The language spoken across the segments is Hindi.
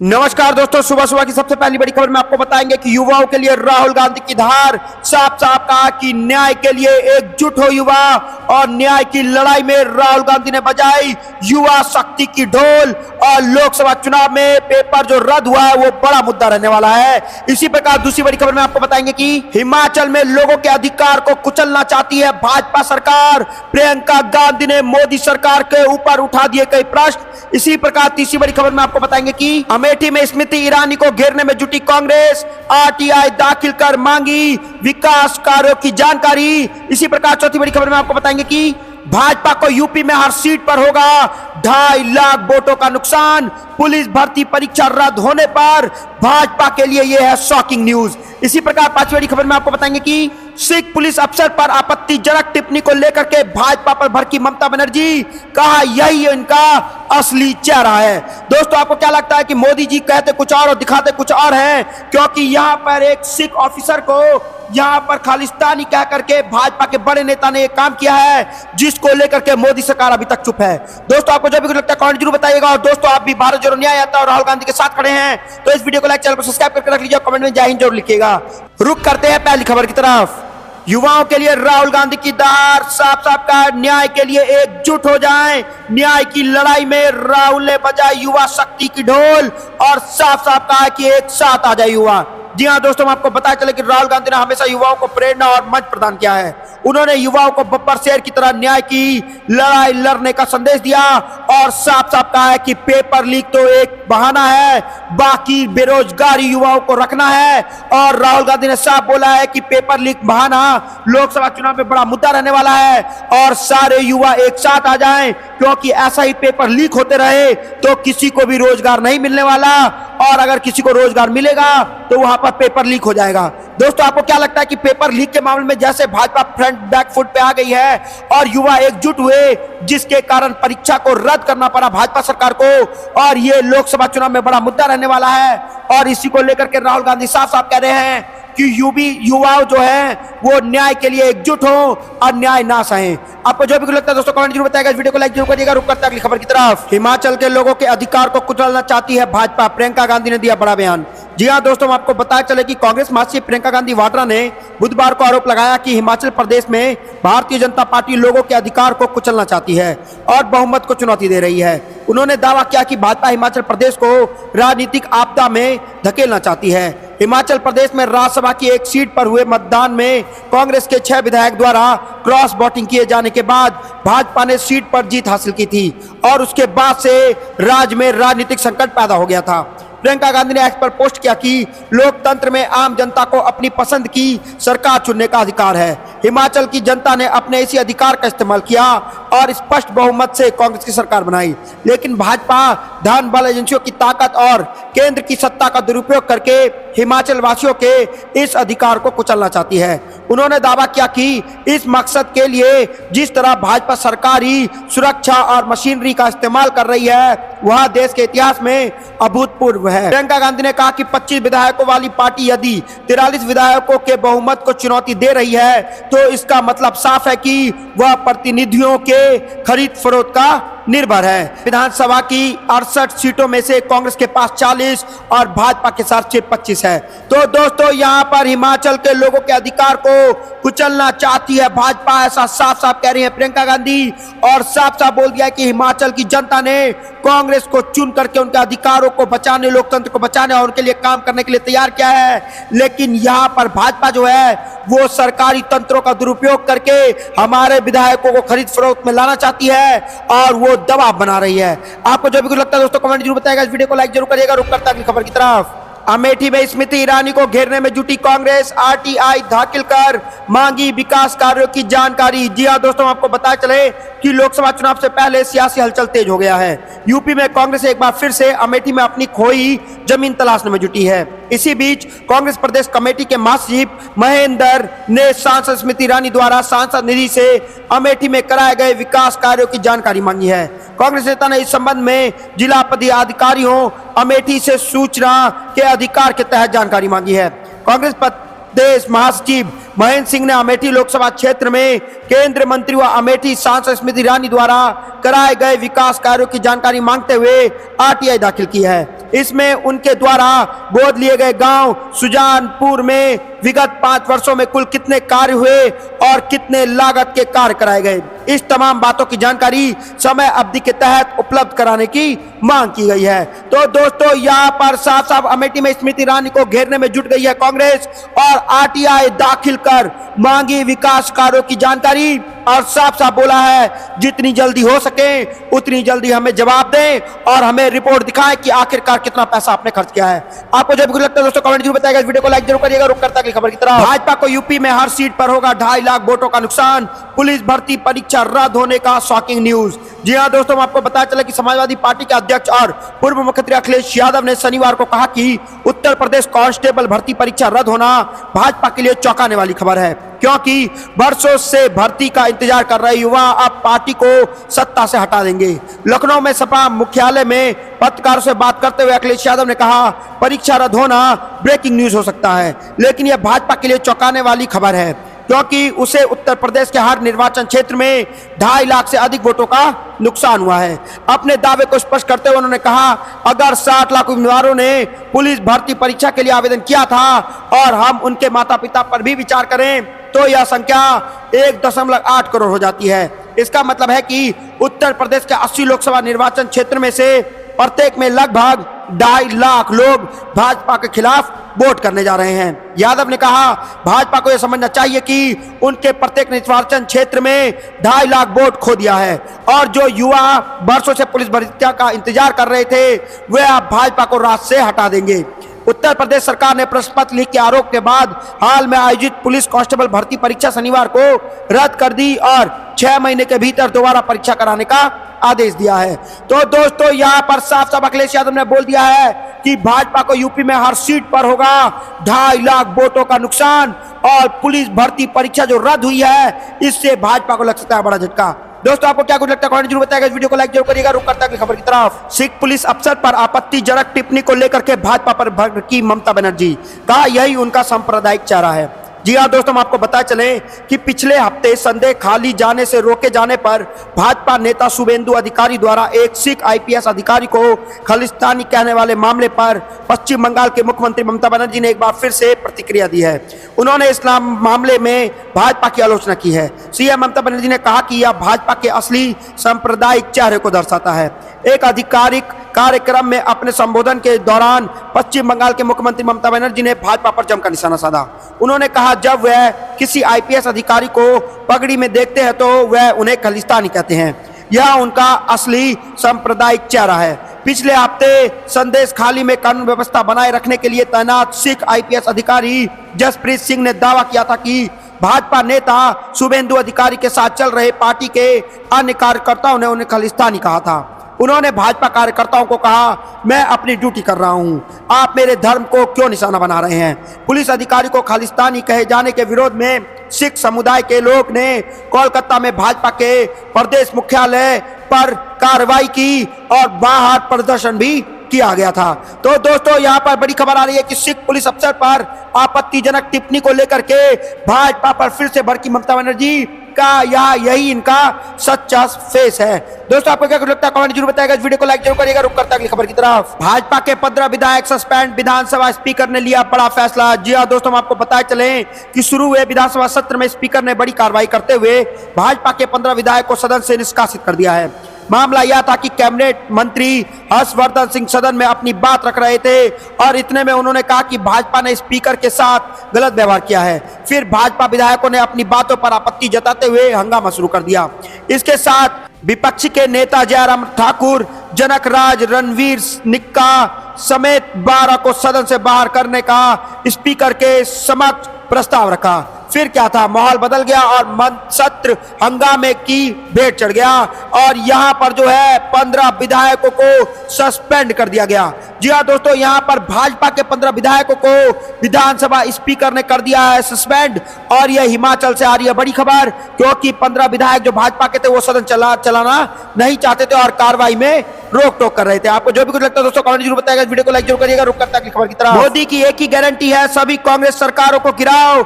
नमस्कार दोस्तों, सुबह सुबह की सबसे पहली बड़ी खबर में आपको बताएंगे कि युवाओं के लिए राहुल गांधी की धार। साफ साफ कहा कि न्याय के लिए एकजुट हो युवा, और न्याय की लड़ाई में राहुल गांधी ने बजाई युवा शक्ति की ढोल। और लोकसभा चुनाव में पेपर जो रद्द हुआ है वो बड़ा मुद्दा रहने वाला है। इसी प्रकार दूसरी बड़ी खबर में आपको बताएंगे कि हिमाचल में लोगों के अधिकार को कुचलना चाहती है भाजपा सरकार। प्रियंका गांधी ने मोदी सरकार के ऊपर उठा दिए कई प्रश्न। इसी प्रकार तीसरी बड़ी खबर में आपको बताएंगे कि अमेठी में स्मृति ईरानी को घेरने में जुटी कांग्रेस, आरटीआई दाखिल कर मांगी विकास कार्यों की जानकारी। इसी प्रकार चौथी बड़ी खबर में आपको बताएंगे कि भाजपा को यूपी में हर सीट पर होगा 2.5 लाख वोटों का नुकसान। पुलिस भर्ती परीक्षा रद्द होने पर भाजपा के लिए यह है शॉकिंग न्यूज। इसी प्रकार पांचवी बड़ी खबर में आपको बताएंगे कि सिख पुलिस अफसर पर आपत्तिजनक टिप्पणी को लेकर के भाजपा पर भड़की ममता बनर्जी। कहा यही इनका असली चेहरा है। दोस्तों, आपको क्या लगता है कि मोदी जी कहते कुछ और दिखाते कुछ और हैं? क्योंकि यहां पर एक सिख ऑफिसर को यहां पर खालिस्तानी कह करके भाजपा के बड़े नेता ने एक काम किया है, जिसको लेकर के मोदी सरकार अभी तक चुप है। दोस्तों, आपको जो भी कुछ लगता है कमेंट जरूर बताइएगा। और दोस्तों, आप भी भारत जोड़ो न्याय यात्रा और राहुल गांधी के साथ खड़े हैं तो इस वीडियो को लाइक, चैनल को सब्सक्राइब करके रख लीजिए। कमेंट में जय हिंद जरूर लिखिएगा। रुक करते हैं पहली खबर की तरफ। युवाओं के लिए राहुल गांधी की धार। साफ साफ कहा न्याय के लिए एकजुट हो जाएं। न्याय की लड़ाई में राहुल ने बजाई युवा शक्ति की ढोल, और साफ साफ कहा कि एक साथ आ जाए युवा। जी हाँ दोस्तों, आपको पता चले कि राहुल गांधी ने हमेशा युवाओं को प्रेरणा और मंच प्रदान किया है। उन्होंने युवाओं को बब्बर शेर की तरह न्याय की लड़ाई लड़ने का संदेश दिया, और साफ साफ कहा है कि पेपर लीक तो एक बहाना है, बाकी बेरोजगारी युवाओं को रखना है। और राहुल गांधी ने साफ बोला है कि पेपर लीक बहाना लोकसभा चुनाव में बड़ा मुद्दा रहने वाला है, और सारे युवा एक साथ आ जाएं, क्योंकि ऐसा ही पेपर लीक होते रहे तो किसी को भी रोजगार नहीं मिलने वाला, और अगर किसी को रोजगार मिलेगा तो वहां पर पेपर लीक हो जाएगा। दोस्तों, आपको क्या लगता है कि पेपर लीक के मामले में जैसे भाजपा फ्रंट बैक फुट पे आ गई है और युवा एकजुट हुए, जिसके कारण परीक्षा को रद्द करना पड़ा भाजपा सरकार को, और ये लोकसभा चुनाव में बड़ा मुद्दा रहने वाला है। और इसी को लेकर के राहुल गांधी साफ साफ कह रहे हैं कि युवाओं जो है वो न्याय के लिए एकजुट हो और न्याय ना सहें। आपको जो भी लगता है दोस्तों कमेंट जरूर बताइएगा। इस वीडियो को लाइक जरूर करिएगा। रुक करते हैं अगली खबर की तरफ। हिमाचल के लोगों के अधिकार को कुचलना चाहती है भाजपा। प्रियंका गांधी ने दिया बड़ा बयान। जी हाँ दोस्तों, आपको बताया चले कि कांग्रेस महासचिव प्रियंका गांधी वाड्रा ने बुधवार को आरोप लगाया कि हिमाचल प्रदेश में भारतीय जनता पार्टी लोगों के अधिकार को कुचलना चाहती है और बहुमत को चुनौती दे रही है। उन्होंने दावा किया कि भाजपा हिमाचल प्रदेश को राजनीतिक आपदा में धकेलना चाहती है। हिमाचल प्रदेश में राज्यसभा की एक सीट पर हुए मतदान में कांग्रेस के 6 विधायक द्वारा क्रॉस वोटिंग किए जाने के बाद भाजपा ने सीट पर जीत हासिल की थी, और उसके बाद से राज्य में राजनीतिक संकट पैदा हो गया था। प्रियंका गांधी ने एक्स पर पोस्ट किया कि लोकतंत्र में आम जनता को अपनी पसंद की सरकार चुनने का अधिकार है। हिमाचल की जनता ने अपने इसी अधिकार का इस्तेमाल किया और स्पष्ट बहुमत से कांग्रेस की सरकार बनाई, लेकिन भाजपा धन बल एजेंसियों की ताकत और केंद्र की सत्ता का दुरुपयोग करके हिमाचल वासियों के इस अधिकार को कुचलना चाहती है। उन्होंने दावा किया कि इस मकसद के लिए जिस तरह भाजपा सरकारी सुरक्षा और मशीनरी का इस्तेमाल कर रही है वह देश के इतिहास में अभूतपूर्व है। प्रियंका गांधी ने कहा कि 25 विधायकों वाली पार्टी यदि 43 विधायकों के बहुमत को चुनौती दे रही है तो इसका मतलब साफ है कि वह प्रतिनिधियों के खरीद फरोख्त का निर्भर है। विधानसभा की 68 सीटों में से कांग्रेस के पास 40 और भाजपा के साथ 25 है। तो दोस्तों, यहाँ पर हिमाचल के लोगों के अधिकार को कुचलना चाहती है भाजपा, ऐसा साफ साफ कह रही है प्रियंका गांधी, और साफ साफ बोल दिया कि हिमाचल की जनता ने कांग्रेस को चुन करके उनके अधिकारों को बचाने, लोकतंत्र को बचाने और उनके लिए काम करने के लिए तैयार किया है। लेकिन यहाँ पर भाजपा जो है वो सरकारी तंत्रों का दुरुपयोग करके हमारे विधायकों को खरीद फरोख्त में लाना चाहती है और वो दबाव बना रही है। आपको जो भी कुछ लगता है दोस्तों कमेंट जरूर बताइएगा। इस वीडियो को लाइक जरूर करिएगा। रुक करते हैं अगली खबर की तरफ। अमेठी में स्मृति ईरानी को घेरने में जुटी कांग्रेस, आरटीआई दाखिल कर मांगी विकास कार्यों की जानकारी। जी हाँ दोस्तों, आपको बताया चले कि लोकसभा चुनाव से पहले सियासी हलचल तेज हो गया है। यूपी में कांग्रेस एक बार फिर से अमेठी में अपनी खोई जमीन तलाशने में जुटी है। इसी बीच कांग्रेस प्रदेश कमेटी के महासचिव महेंद्र ने सांसद स्मृति ईरानी द्वारा सांसद निधि से अमेठी में कराए गए विकास कार्यों की जानकारी मांगी है। कांग्रेस नेता ने इस संबंध में जिला पदाधिकारियों अमेठी से सूचना के अधिकार के तहत जानकारी मांगी है। कांग्रेस प्रदेश महासचिव महेंद्र सिंह ने अमेठी लोकसभा क्षेत्र में केंद्रीय मंत्री व अमेठी सांसद स्मृति ईरानी द्वारा कराए गए विकास कार्यों की जानकारी मांगते हुए आरटीआई दाखिल की है। इसमें उनके द्वारा गोद लिए गए गांव सुजानपुर में विगत 5 वर्षों में कुल कितने कार्य हुए और कितने लागत के कार्य कराए गए, इस तमाम बातों की जानकारी समय अवधि के तहत उपलब्ध कराने की मांग की गई है। तो दोस्तों यहां पर साफ साफ अमेठी में स्मृति ईरानी को घेरने में जुट गई है कांग्रेस और आरटीआई दाखिल कर मांगी विकास कार्यों की जानकारी और साफ साफ बोला है जितनी जल्दी हो सके उतनी जल्दी हमें जवाब दें और हमें रिपोर्ट दिखाएं कि आखिरकार कितना पैसा आपने खर्च किया है। आपको जब भी लगता है दोस्तों कमेंट जरूर बताइएगा, इस वीडियो को लाइक जरूर करिएगा। रुक करता अगली खबर की तरफ। भाजपा को यूपी में हर सीट पर होगा 2.5 लाख वोटों का नुकसान, पुलिस भर्ती परीक्षा रद्द होने का शॉकिंग न्यूज। जी हां दोस्तों, आपको पता चला कि समाजवादी पार्टी के अध्यक्ष और पूर्व मुख्यमंत्री अखिलेश यादव ने शनिवार को कहा कि उत्तर प्रदेश कांस्टेबल भर्ती परीक्षा रद्द होना भाजपा के लिए चौंकाने वाली खबर है, क्योंकि वर्षों से भर्ती का इंतजार कर रहे युवा अब पार्टी को सत्ता से हटा देंगे। लखनऊ में सपा मुख्यालय में पत्रकारों से बात करते हुए अखिलेश यादव ने कहा परीक्षा रद्द होना ब्रेकिंग न्यूज हो सकता है, लेकिन यह भाजपा के लिए चौंकाने वाली खबर है, क्योंकि उसे उत्तर प्रदेश के हर निर्वाचन क्षेत्र में 2.5 लाख से अधिक वोटों का नुकसान हुआ है। अपने दावे को स्पष्ट करते हुए उन्होंने कहा अगर 60 लाख उम्मीदवारों ने पुलिस भर्ती परीक्षा के लिए आवेदन किया था और हम उनके माता पिता पर भी विचार करें तो यह संख्या 1.8 करोड़ हो जाती है। इसका मतलब है कि उत्तर प्रदेश के 80 लोकसभा निर्वाचन क्षेत्र में से प्रत्येक में लगभग 2.5 लाख लोग भाजपा के खिलाफ वोट करने जा रहे हैं। यादव ने कहा भाजपा को यह समझना चाहिए कि उनके प्रत्येक निर्वाचन क्षेत्र में 2.5 लाख वोट खो दिया है और जो युवा वर्षों से पुलिस भर्ती का इंतजार कर रहे थे वे अब भाजपा को राज से हटा देंगे। उत्तर प्रदेश सरकार ने प्रश्न पत्र लीक के आरोप के बाद हाल में आयोजित पुलिस कांस्टेबल भर्ती परीक्षा शनिवार को रद्द कर दी और 6 महीने के भीतर दोबारा परीक्षा कराने का आदेश दिया है। तो दोस्तों यहाँ पर साफ साफ अखिलेश यादव ने बोल दिया है कि भाजपा को यूपी में हर सीट पर होगा 2.5 लाख वोटों का नुकसान और पुलिस भर्ती परीक्षा जो रद्द हुई है इससे भाजपा को लग सकता है बड़ा झटका। दोस्तों आपको क्या कुछ लगता है कमेंट जरूर बताइएगा, इस वीडियो को लाइक जरूर करिएगा। रुक करता है खबर की तरफ। सिख पुलिस अफसर पर आपत्तिजनक टिप्पणी को लेकर के भाजपा पर भड़की ममता बनर्जी, कहा यही उनका सांप्रदायिक चेहरा है। जी हाँ दोस्तों, हम आपको बता चलें कि पिछले हफ्ते संदेह खाली जाने से रोके जाने पर भाजपा नेता शुभेंदु अधिकारी द्वारा एक सिख आईपीएस अधिकारी को खालिस्तानी कहने वाले मामले पर पश्चिम बंगाल के मुख्यमंत्री ममता बनर्जी ने एक बार फिर से प्रतिक्रिया दी है। उन्होंने इस मामले में भाजपा की आलोचना की है। सीएम ममता बनर्जी ने कहा कि यह भाजपा के असली सांप्रदायिक चेहरे को दर्शाता है। एक आधिकारिक कार्यक्रम में अपने संबोधन के दौरान पश्चिम बंगाल के मुख्यमंत्री ममता बनर्जी ने भाजपा पर जमकर निशाना साधा। उन्होंने कहा जब वह किसी आईपीएस अधिकारी को पगड़ी में देखते हैं तो वह उन्हें खालिस्तानी कहते हैं, यह उनका असली सांप्रदायिक चेहरा है। पिछले हफ्ते संदेश खाली में कानून व्यवस्था बनाए रखने के लिए तैनात सिख आईपीएस अधिकारी जसप्रीत सिंह ने दावा किया था कि भाजपा नेता शुभेंदु अधिकारी के साथ चल रहे पार्टी के अन्य कार्यकर्ताओं ने उन्हें खालिस्तानी कहा था। उन्होंने भाजपा कार्यकर्ताओं को कहा मैं अपनी ड्यूटी कर रहा हूं, आप मेरे धर्म को क्यों निशाना बना रहे हैं। पुलिस अधिकारी को खालिस्तानी कहे जाने के विरोध में सिख समुदाय के लोग ने कोलकाता में भाजपा के प्रदेश मुख्यालय पर कार्रवाई की और बाहर प्रदर्शन भी किया गया था। तो दोस्तों यहाँ पर बड़ी खबर आ रही है कि सिख पुलिस अफसर पर आपत्तिजनक टिप्पणी को लेकर के भाजपा पर फिर से भड़की ममता बनर्जी का यही इनका सच्चा फेस है। दोस्तों आपको क्या कुछ लगता है कमेंट जरूर बताइएगा, इस वीडियो को लाइक जरूर करिएगा। रुक करता है अगली खबर की तरफ। भाजपा के 15 विधायक सस्पेंड, विधानसभा स्पीकर ने लिया बड़ा फैसला। जी हाँ दोस्तों, हम आपको बताए चले कि शुरू हुए विधानसभा सत्र में स्पीकर ने बड़ी कार्रवाई करते हुए भाजपा के 15 विधायक को सदन से निष्कासित कर दिया है। मामला यह था कि कैबिनेट मंत्री हर्षवर्धन सिंह सदन में अपनी बात रख रहे थे और इतने में उन्होंने कहा कि भाजपा ने स्पीकर के साथ गलत व्यवहार किया है। फिर भाजपा विधायकों ने अपनी बातों पर आपत्ति जताते हुए हंगामा शुरू कर दिया। इसके साथ विपक्षी के नेता जयराम ठाकुर, जनक राज, रणवीर निक्का समेत 12 को सदन से बाहर करने का स्पीकर के समक्ष प्रस्ताव रखा। फिर क्या था, माहौल बदल गया और सत्र हंगामे की भेंट चढ़ गया और यहाँ पर जो है 15 विधायकों को सस्पेंड कर दिया गया। जी हाँ दोस्तों, यहाँ पर भाजपा के 15 विधायकों को विधानसभा स्पीकर ने कर दिया है सस्पेंड और यह हिमाचल से आ रही है बड़ी खबर, क्योंकि 15 विधायक जो भाजपा के थे वो सदन चलाना नहीं चाहते थे और कार्रवाई में रोक टोक कर रहे थे। आपको जो भी कुछ लगता है दोस्तों कमेंट जरूर बताइएगा, इस वीडियो को लाइक जरूर करिएगा। रुक करता है खबर की तरफ। मोदी की एक ही गारंटी है, सभी कांग्रेस सरकारों को गिराओ।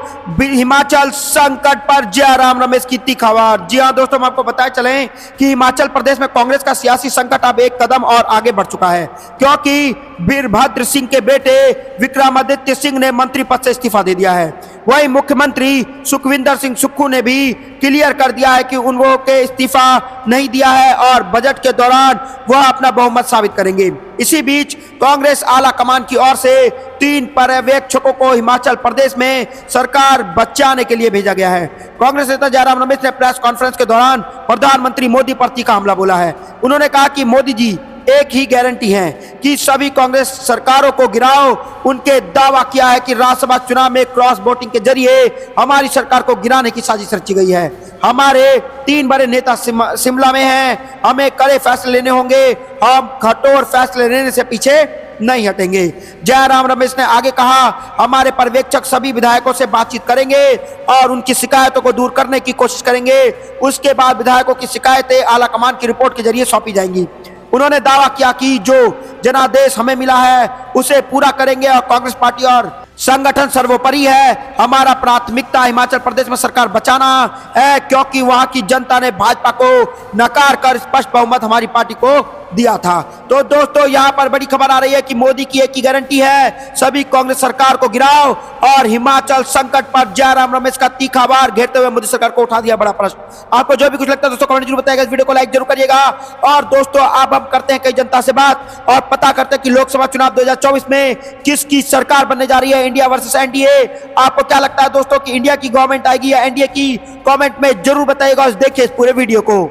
हिमाचल संकट पर जयराम रमेश की तीखा वार। जी हां दोस्तों, हम आपको बताए चलें कि हिमाचल प्रदेश में कांग्रेस का सियासी संकट अब एक कदम और आगे बढ़ चुका है, क्योंकि वीरभद्र सिंह के बेटे विक्रमादित्य सिंह ने मंत्री पद से इस्तीफा दे दिया है। वहीं मुख्यमंत्री सुखविंदर सिंह सुक्खू ने भी क्लियर कर दिया है कि उनको के इस्तीफा नहीं दिया है और बजट के दौरान वह अपना बहुमत साबित करेंगे। इसी बीच कांग्रेस आला कमान की ओर से 3 पर्यवेक्षकों को हिमाचल प्रदेश में सरकार बचाने के लिए भेजा गया है। कांग्रेस नेता जयराम रमेश ने प्रेस कॉन्फ्रेंस के दौरान प्रधानमंत्री मोदी पर तीखा हमला बोला है। उन्होंने कहा कि मोदी जी एक ही गारंटी है कि सभी कांग्रेस सरकारों को गिराओ। उनके दावा किया है कि राज्यसभा चुनाव में क्रॉस वोटिंग के जरिए हमारी सरकार को गिराने की साजिश रची गई है। हमारे 3 बड़े नेता शिमला में हैं, हमें कड़े फैसले लेने होंगे, हम कठोर फैसले लेने से पीछे नहीं हटेंगे। जयराम रमेश ने आगे कहा, हमारे पर्यवेक्षक सभी विधायकों से बातचीत करेंगे और उनकी शिकायतों को दूर करने की कोशिश करेंगे। उसके बाद विधायकों की शिकायतें आला कमान की रिपोर्ट के जरिए सौंपी जाएंगी। उन्होंने दावा किया कि जो जनादेश हमें मिला है उसे पूरा करेंगे और कांग्रेस पार्टी और संगठन सर्वोपरि है। हमारा प्राथमिकता हिमाचल प्रदेश में सरकार बचाना है, क्योंकि वहां की जनता ने भाजपा को नकार कर स्पष्ट बहुमत हमारी पार्टी को दिया था। तो दोस्तों, यहां पर बड़ी खबर आ रही है कि मोदी की एक ही गारंटी है, सभी कांग्रेस सरकार को गिराओ। और हिमाचल संकट पर जयराम रमेश का तीखा वार घेरते हुए मोदी सरकार को उठा दिया बड़ा प्रश्न। आपको जो भी कुछ लगता है दोस्तों कमेंट जरूर बताइएगा, इस वीडियो को लाइक जरूर करिएगा। और दोस्तों, अब हम करते हैं कई जनता से बात और पता करते हैं कि लोकसभा चुनाव 2024 में किसकी सरकार बनने जा रही है, इंडिया वर्सेस एनडीए। आपको क्या लगता है दोस्तों कि इंडिया की गवर्नमेंट आएगी या एनडीए की? कमेंट में जरूर बताइएगा। देखिए इस पूरे वीडियो को।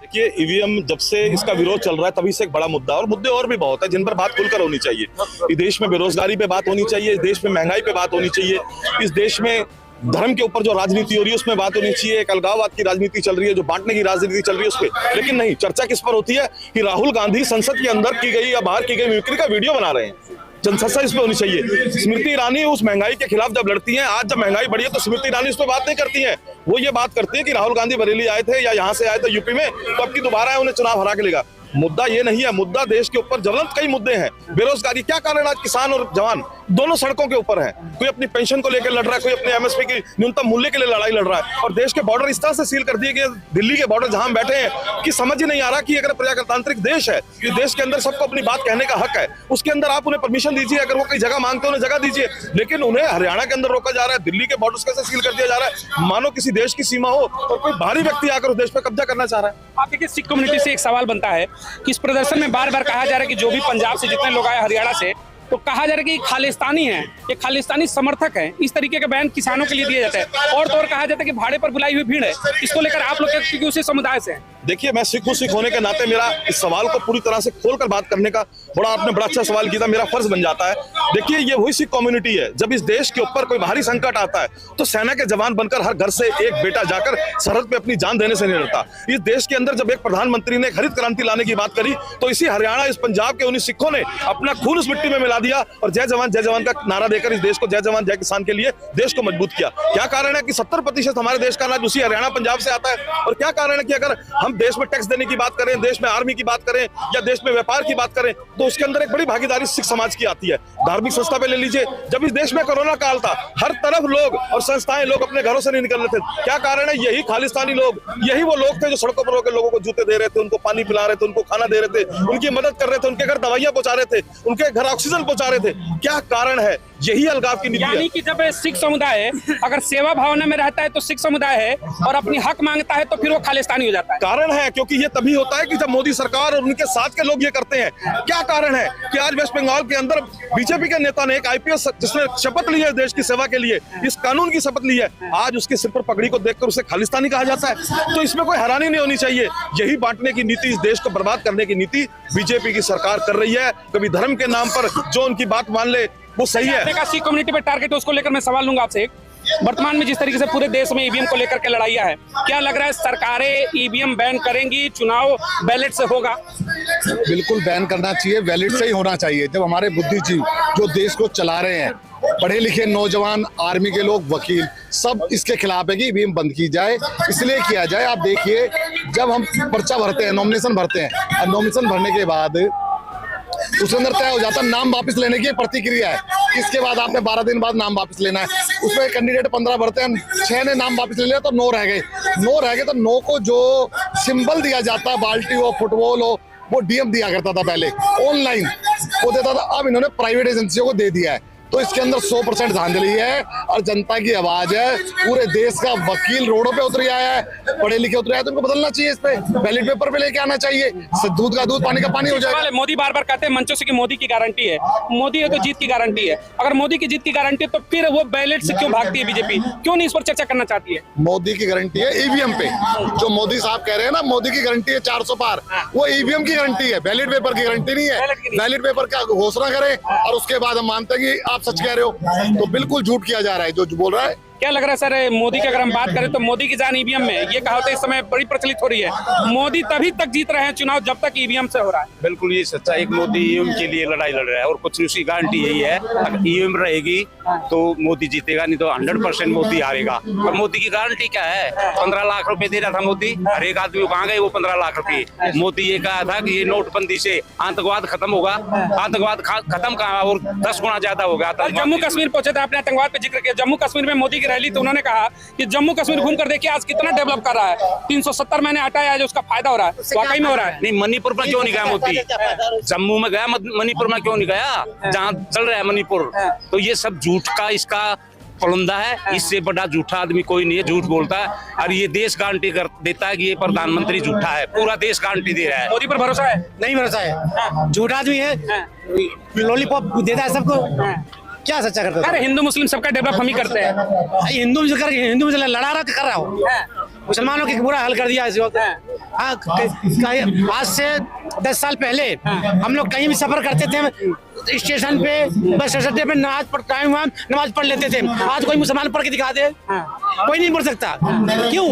देखिए, ईवीएम जब से इसका विरोध चल रहा है तभी से एक बड़ा मुद्दा और मुद्दे और भी बहुत है जिन पर बात खुलकर होनी चाहिए। इस देश में बेरोजगारी पे बात होनी चाहिए, इस देश में महंगाई पे बात होनी चाहिए, इस देश में धर्म के ऊपर जो राजनीति हो रही है उसमें बात होनी चाहिए, एक अलगाववाद की राजनीति चल रही है, जो बांटने की राजनीति चल रही है उस पर। लेकिन नहीं, चर्चा किस पर होती है कि राहुल गांधी संसद के अंदर की गई या बाहर की गई मिमिक्री का वीडियो बना रहे हैं। जनचर्चा इस पे होनी चाहिए। स्मृति ईरानी उस महंगाई के खिलाफ जब लड़ती हैं, आज जब महंगाई बढ़ी है तो स्मृति ईरानी इस पे बात नहीं करती हैं। वो ये बात करती है कि राहुल गांधी बरेली आए थे या यहाँ से आए थे यूपी में, तो अब की दोबारा है उन्हें चुनाव हरा के लेगा। मुद्दा ये नहीं है, मुद्दा देश के ऊपर ज्वलंत कई मुद्दे हैं। बेरोजगारी, क्या कारण आज किसान और जवान दोनों सड़कों के ऊपर है। कोई अपनी पेंशन को लेकर लड़ रहा है, कोई अपने एमएसपी की न्यूनतम मूल्य के लिए लड़ाई लड़ रहा है। और देश के बॉर्डर इस तरह से सील कर दिए गए, दिल्ली के बॉर्डर जहां हम बैठे हैं, कि समझ ही नहीं आ रहा कि अगर प्रजातांत्रिक देश है, इस देश के अंदर सबको अपनी बात कहने का हक है, उसके अंदर आप उन्हें परमिशन दीजिए। अगर वो कई जगह मांगते हैं उन्हें जगह दीजिए, लेकिन उन्हें हरियाणा के अंदर रोका जा रहा है, दिल्ली के बॉर्डर्स कैसे सील कर दिया जा रहा है, मानो किसी देश की सीमा हो और कोई बाहरी व्यक्ति आकर उस देश पर कब्जा करना चाह रहा है। आप देखिए, सिख कम्युनिटी से एक सवाल बनता है कि इस प्रदर्शन में बार बार कहा जा रहा है कि जो भी पंजाब से जितने लोग आए, हरियाणा से, तो कहा जा रहा है कि खालिस्तानी है, ये खालिस्तानी समर्थक है। इस तरीके का बयान किसानों के लिए दिया जाता है और तो और कहा जाता है कि भाड़े पर बुलाई हुई भीड़ है। इसको लेकर आप लोग क्योंकि उसी समुदाय से हैं। देखिए, मैं सिख होने के नाते मेरा इस सवाल को पूरी तरह से खोलकर बात करने का आपने बड़ा अच्छा सवाल किया, मेरा फर्ज बन जाता है। देखिए, ये वही सिख कम्युनिटी है, जब इस देश के ऊपर कोई बाहरी संकट आता है तो सेना के जवान बनकर हर घर से एक बेटा जाकर सरहद पे अपनी जान देने से नहीं डरता। इस देश के अंदर जब एक प्रधानमंत्री ने हरित क्रांति लाने की बात करी तो इसी हरियाणा, इस पंजाब के उन्हीं सिखों ने अपना खून उस मिट्टी में मिला दिया और जय जवान का नारा देकर इस देश को जय जवान जय किसान के लिए देश को मजबूत किया। क्या कारण है कि 70% हमारे देश का अनाज उसी हरियाणा पंजाब से आता है? और क्या कारण है कि अगर हम देश में टैक्स देने की बात करें, देश में आर्मी की बात करें या देश में व्यापार की बात करें, तो उसके अंदर एक बड़ी भागीदारी सिख समाज की आती है। धार्मिक संस्था पे ले लीजिए, जब इस देश में कोरोना काल था, हर तरफ लोग और संस्थाएं, लोग अपने घरों से नहीं निकल रहे थे। क्या कारण है? यही खालिस्तानी लोग, यही वो लोग थे जो सड़कों पर होकर लोगों को जूते दे रहे थे, उनको पानी पिला रहे थे, उनको खाना दे रहे थे, उनकी मदद कर रहे थे, उनके घर दवाइयां पहुंचा रहे थे, उनके घर ऑक्सीजन पहुंचा रहे थे। क्या कारण है? यही अलगाव की नीति है। यानी कि जब सिख समुदाय अगर सेवा भावना में रहता है तो सिख समुदाय है, और अपनी हक मांगता है तो फिर वो खालिस्तानी हो जाता है। कारण है क्योंकि ये तभी होता है कि जब मोदी सरकार और उनके साथ के लोग ये करते हैं। क्या कारण है कि आज वेस्ट बंगाल के अंदर बीजेपी के नेता ने, एक आईपीएस जिसने शपथ ली है देश की सेवा के लिए, इस कानून की शपथ ली है, आज उसके सिर पर पगड़ी को देखकर उसे खालिस्तानी कहा जाता है। तो इसमें कोई हैरानी नहीं होनी चाहिए। यही बांटने की नीति, इस देश को बर्बाद करने की नीति बीजेपी की सरकार कर रही है। कभी धर्म के नाम पर जो उनकी बात मान ले वो सही है। सिख कम्युनिटी पे टारगेट है, उसको लेकर मैं सवाल लूंगा आपसे। वर्तमान में जिस तरीके से पूरे देश में ईवीएम को लेकर के लड़ाइयाँ है, क्या लग रहा है सरकारें ईवीएम बैन करेंगी, चुनाव बैलेट से होगा? बिल्कुल बैन करना चाहिए, बैलेट से ही होना चाहिए। जब हमारे बुद्धिजीवी जो देश को चला रहे हैं, पढ़े लिखे नौजवान, आर्मी के लोग, वकील, सब इसके खिलाफ है कि ईवीएम बंद की जाए। इसलिए किया जाए, आप देखिए, जब हम पर्चा भरते हैं, नॉमिनेशन भरते हैं, और नॉमिनेशन भरने के बाद उसके अंदर तय हो जाता है नाम वापस लेने की प्रतिक्रिया है। इसके बाद आपने 12 दिन बाद नाम वापस लेना है। उसमें कैंडिडेट 15 भरते हैं, 6 ने नाम वापस ले लिया तो 9 रह गए। 9 रह गए तो 9 को जो सिंबल दिया जाता, बाल्टी हो, फुटबॉल हो, वो डीएम दिया करता था पहले, ऑनलाइन वो देता था। अब इन्होंने प्राइवेट एजेंसियों को दे दिया है। तो इसके अंदर 100% धांधली है और जनता की आवाज है। पूरे देश का वकील रोडों पे उतर आया है, पढ़े लिखे उतर आया है, तो उनको बदलना चाहिए। इस पे बैलेट पेपर पे लेके आना चाहिए। दूध का दूध, पानी का पानी हो जाएगा। मोदी बार बार कहते हैं मंचों से कि मोदी की गारंटी है, मोदी है तो जीत की गारंटी है। अगर मोदी की जीत की गारंटी है तो फिर वो बैलेट से क्यों भागती है बीजेपी? क्यों नहीं इस पर चर्चा करना चाहती है? मोदी की गारंटी है ईवीएम पे। जो मोदी साहब कह रहे हैं ना, मोदी की गारंटी है 400 पार, वो ईवीएम की गारंटी है, बैलेट पेपर की गारंटी नहीं है। बैलेट पेपर का घोषणा करें और उसके बाद हम मानते हैं कि आप सच कह रहे हो, तो बिल्कुल झूठ किया जा रहा है जो बोल रहा है। क्या लग रहा है सर, मोदी की अगर हम बात करें तो मोदी की जान ईवीएम में, ये कहावत इस समय बड़ी प्रचलित हो रही है। मोदी तभी तक जीत रहे हैं चुनाव जब तक ईवीएम से हो रहा है। बिल्कुल ये सच्चा, एक मोदी ईवीएम के लिए लड़ाई लड़ रहा है और कुछ उसकी गारंटी यही है, अगर ईवीएम रहेगी तो मोदी जीतेगा, नहीं तो 100% मोदी हारेगा। और मोदी की गारंटी क्या है? 15 लाख रुपए दे रहा था मोदी, हर एक आदमी को कहाँ गए वो 15 लाख रुपए? मोदी ये कहा था कि ये नोटबंदी से आतंकवाद खत्म होगा, आतंकवाद खत्म कहाँ, और 10 गुना ज्यादा हो गया। जम्मू कश्मीर पहुंचे थे, आपने आतंकवाद पे जिक्र किया। जम्मू कश्मीर में मोदी की रैली, तो उन्होंने कहा कि जम्मू कश्मीर घूम कर देखिए आज कितना डेवलप कर रहा है। 370 मैंने हटाया है, जो उसका फायदा हो रहा है, वाकई में हो रहा है। नहीं, मणिपुर में क्यों नहीं गया मोदी? जम्मू में गया, मणिपुर में क्यों नहीं गया जहाँ चल रहा है मणिपुर? तो ये सब झूठ का इसका पलंदा है। इससे बड़ा झूठा आदमी कोई नहीं है, झूठ बोलता है। और ये देश गारंटी कर देता है कि ये प्रधानमंत्री झूठा है, पूरा देश गारंटी दे रहा है। मोदी पर भरोसा है? नहीं भरोसा है, झूठा आदमी है, लॉलीपॉप देता है सबको। क्या सच्चा करता है? अरे हिंदू मुस्लिम सबका डेवलप हम ही करते हैं। हिंदू में लड़ा रहा कर रहा हो, मुसलमानों की बुरा हाल कर दिया इस वक्त। हाँ, आज से 10 साल पहले हम लोग कहीं भी सफर करते थे, स्टेशन पे, बस स्टेशन पे नमाज पढ़ लेते थे। आज कोई मुसलमान पढ़ के दिखा दे, कोई नहीं पढ़ सकता। क्यों?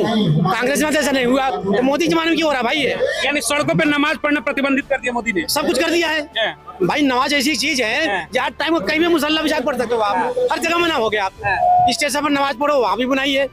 कांग्रेस में ऐसा नहीं हुआ, तो मोदी जमाने में क्यों हो रहा भाई? यानी सड़कों पे नमाज पढ़ना प्रतिबंधित कर दिया मोदी ने, सब कुछ कर दिया है भाई। नमाज ऐसी चीज है जहाँ टाइम कहीं भी मुसल्ला बिछा पढ़ सकते हो आप, हर जगह मना हो गया। आप स्टेशन पर नमाज पढ़ो, वहाँ भी बनाइए,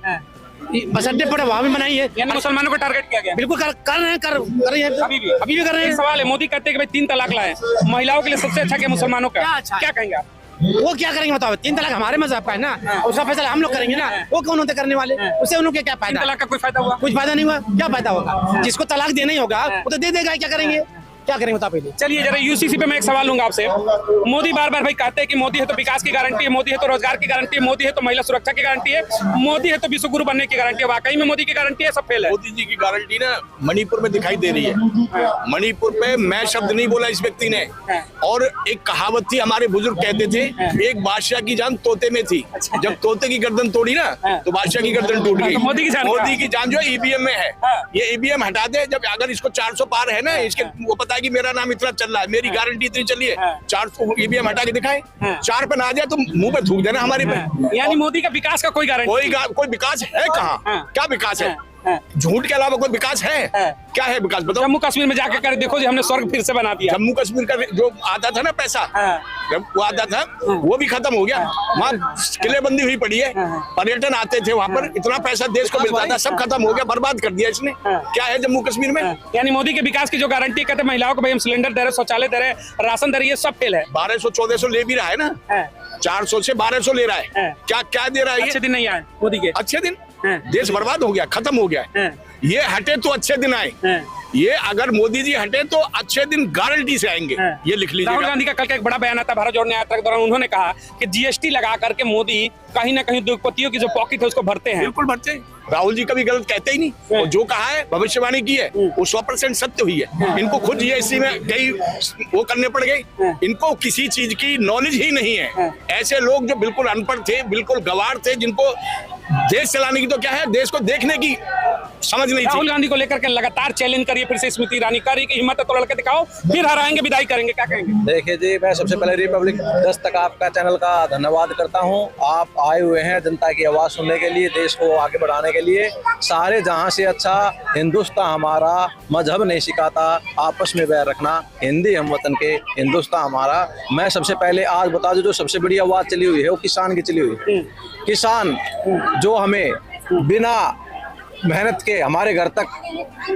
बस अड्डे पड़े वहाँ भी बनाइए। यानी मुसलमानों को टारगेट किया गया। बिल्कुल कर रहे हैं, कर रहे हैं, अभी भी कर रहे हैं। सवाल है, मोदी कहते हैं कि भाई 3 तलाक लाए, महिलाओं के लिए सबसे अच्छा क्या मुसलमानों का? क्या कहेंगे आप? वो क्या करेंगे बताओ? 3 तलाक हमारे मजहब का है ना, उसका फैसला हम लोग करेंगे ना। वो कौन होते करने वाले? उससे उन्होंने क्या फायदा? 3 तलाक का कोई फायदा हुआ? कुछ फायदा नहीं हुआ। क्या फायदा होगा? जिसको तलाक देना ही होगा वो तो दे देगा। क्या करेंगे? क्या करेंगे बताओ पहले। चलिए जरा यूसीसी पे मैं एक सवाल लूंगा आपसे। मोदी बार बार भाई कहते हैं कि मोदी है तो विकास की गारंटी है, मोदी है तो रोजगार की गारंटी है, मोदी है तो महिला सुरक्षा की गारंटी है, मोदी है तो विश्व गुरु बनने की गारंटी है। वाकई में मोदी की गारंटी है? सब फेल है। मोदी जी की गारंटी ना मणिपुर में दिखाई दे रही है। मणिपुर पे मैं शब्द नहीं बोला इस व्यक्ति ने। और एक कहावत थी, हमारे बुजुर्ग कहते थे, एक बादशाह की जान तोते में थी। जब तोते की गर्दन तोड़ी ना तो बादशाह की गर्दन टूट गई। मोदी की जान जो ईवीएम में है, ये ईवीएम हटा दे। जब अगर इसको 400 पार है ना, इसके वो पता है कि मेरा नाम इतना चल रहा है, मेरी गारंटी इतनी चली है, 400 ईवीएम हटा के दिखाए, 4 पे ना आ जाए तो मुंह पे थूक देना हमारे पे। यानी मोदी का विकास का कोई गारंटी? कोई विकास है कहाँ? क्या विकास है? झूठ के अलावा कोई विकास है? क्या है विकास बताओ? जम्मू कश्मीर में जाकर कर देखो जी, हमने स्वर्ग फिर से बना दिया। जम्मू कश्मीर का जो आता था ना पैसा, जब वो आता था वो भी खत्म हो गया। वहाँ किलेबंदी हुई पड़ी है, पर्यटन आते थे वहाँ पर, इतना पैसा देश को मिलता था, सब खत्म हो गया, बर्बाद कर दिया इसने। क्या है जम्मू कश्मीर में? यानी मोदी के विकास की जो गारंटी कहते हैं महिलाओं को भाई हम सिलेंडर दे रहे, शौचालय दे रहे, राशन दे रहे, ये सब फेल है। 1200-1400 ले भी रहा है ना, 400 से 1200 ले रहा है। क्या क्या दे रहा है? अच्छे दिन नहीं आए मोदी के। अच्छे दिन? देश बर्बाद हो गया, खत्म हो गया। ये हटे तो अच्छे दिन आए, ये अगर मोदी जी हटे तो अच्छे दिन गारंटी से आएंगे। ये लिख लीजिए। राहुल गांधी का कल का एक बड़ा बयान आता भारत जोड़ो यात्रा के दौरान, उन्होंने कहा कि जीएसटी लगा करके मोदी कहीं ना कहीं उद्योगपतियों की जो पॉकेट है उसको भरते हैं। बिल्कुल भरते हैं। राहुल जी कभी गलत कहते ही नहीं, और जो कहा है भविष्यवाणी की है वो 100% सत्य हुई है। इनको खुद जीएसटी में कई वो करने पड़ गए, इनको किसी चीज की नॉलेज ही नहीं है। ऐसे लोग जो बिल्कुल अनपढ़ थे, बिल्कुल गवार थे, जिनको देश चलाने की तो क्या है, देश को देखने की समझ नहीं थी। राहुल गांधी को लेकर के लगातार चैलेंज करिए, फिर से स्मृति ईरानी करिए कि हिम्मत है तो लड़के दिखाओ, फिर हराएंगे विदाई करेंगे। क्या कहेंगे? देखिए जी, मैं सबसे पहले रिपब्लिक 10 तक आपका चैनल का धन्यवाद करता हूं। आप आए हुए हैं जनता की आवाज सुनने के लिए, देश को आगे बढ़ाने के लिए। सारे जहां से अच्छा हिंदुस्तान हमारा, मजहब नहीं सिखाता आपस में बैर रखना, हिंदी हम वतन के, हिंदुस्तान हमारा। मैं सबसे पहले आज बता दूं, जो सबसे बड़ी आवाज चली हुई है वो किसान की चली हुई है। किसान जो हमें बिना मेहनत के हमारे घर तक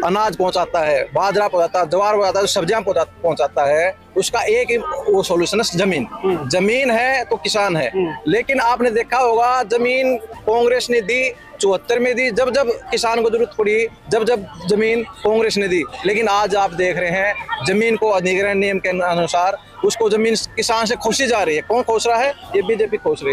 अनाज पहुंचाता है, बाजरा पहुंचाता है, ज्वार पहुंचाता है, सब्जियां पहुंचाता है, उसका एक ही वो सॉल्यूशन है जमीन। जमीन है तो किसान है। लेकिन आपने देखा होगा जमीन कांग्रेस ने दी 74 में दी, जब जब किसान को जरूरत पड़ी, जब जब जमीन कांग्रेस ने दी। लेकिन आज आप देख रहे हैं जमीन को अधिग्रहण नियम के अनुसार उसको जमीन किसान से खोसी जा रही है। कौन खोस रहा है? ये बीजेपी खोस रही है।